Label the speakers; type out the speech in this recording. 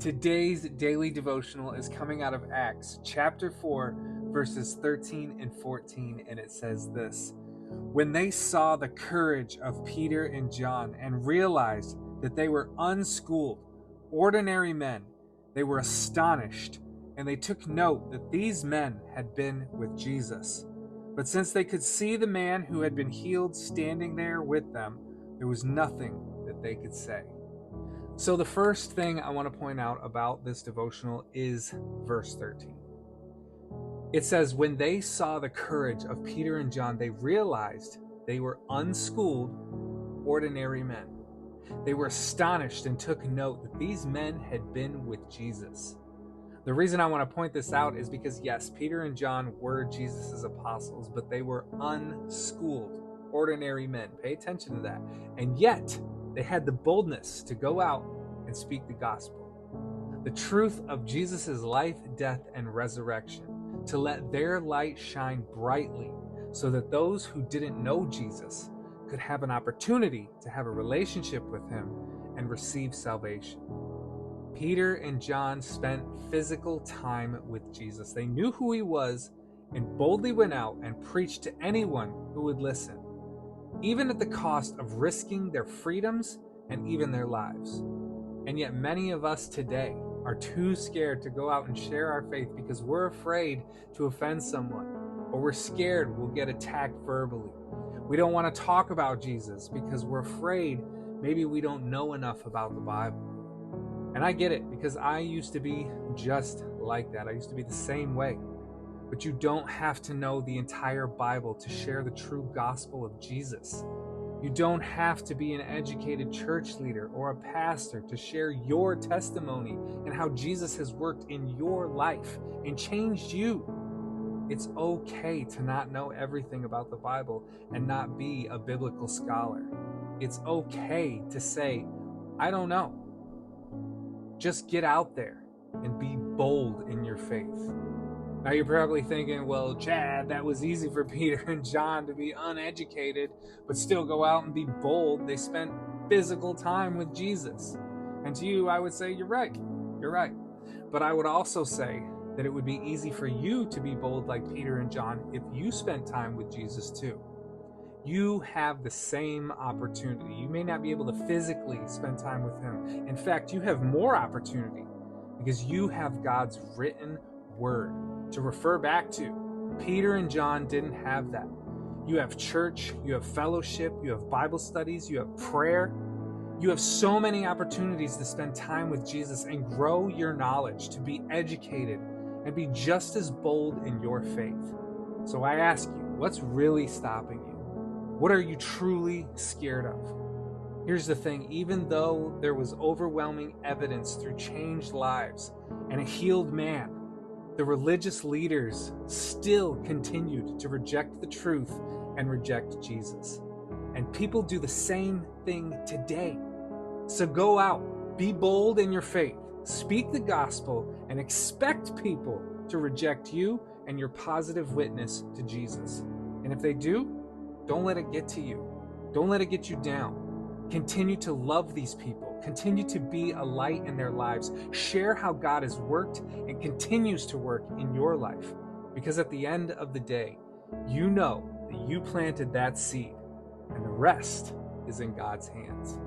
Speaker 1: Today's daily devotional is coming out of Acts chapter 4, verses 13 and 14, and it says this: When they saw the courage of Peter and John and realized that they were unschooled, ordinary men, they were astonished, and they took note that these men had been with Jesus. But since they could see the man who had been healed standing there with them, there was nothing that they could say. So the first thing I want to point out about this devotional is verse 13. It says, when they saw the courage of Peter and John, they realized they were unschooled, ordinary men. They were astonished and took note that these men had been with Jesus. The reason I want to point this out is because, yes, Peter and John were Jesus' apostles, but they were unschooled, ordinary men. Pay attention to that. And yet, they had the boldness to go out and speak the gospel, the truth of Jesus' life, death, and resurrection, to let their light shine brightly so that those who didn't know Jesus could have an opportunity to have a relationship with him and receive salvation. Peter and John spent physical time with Jesus. They knew who he was and boldly went out and preached to anyone who would listen, even at the cost of risking their freedoms and even their lives. And yet many of us today are too scared to go out and share our faith because we're afraid to offend someone, or we're scared we'll get attacked verbally. We don't want to talk about Jesus because we're afraid maybe we don't know enough about the Bible. And I get it, because I used to be just like that. I used to be the same way. But you don't have to know the entire Bible to share the true gospel of Jesus. You don't have to be an educated church leader or a pastor to share your testimony and how Jesus has worked in your life and changed you. It's okay to not know everything about the Bible and not be a biblical scholar. It's okay to say, I don't know. Just get out there and be bold in your faith. Now you're probably thinking, well, Chad, that was easy for Peter and John to be uneducated, but still go out and be bold. They spent physical time with Jesus. And to you, I would say, you're right. You're right. But I would also say that it would be easy for you to be bold like Peter and John if you spent time with Jesus too. You have the same opportunity. You may not be able to physically spend time with him. In fact, you have more opportunity because you have God's written word to refer back to. Peter and John didn't have that. You have church, you have fellowship, you have Bible studies, you have prayer. You have so many opportunities to spend time with Jesus and grow your knowledge, to be educated, and be just as bold in your faith. So I ask you, what's really stopping you? What are you truly scared of? Here's the thing, even though there was overwhelming evidence through changed lives and a healed man, the religious leaders still continued to reject the truth and reject Jesus. And people do the same thing today. So go out, be bold in your faith, speak the gospel, and expect people to reject you and your positive witness to Jesus. And if they do, don't let it get to you. Don't let it get you down. Continue to love these people. Continue to be a light in their lives. Share how God has worked and continues to work in your life. Because at the end of the day, you know that you planted that seed, and the rest is in God's hands.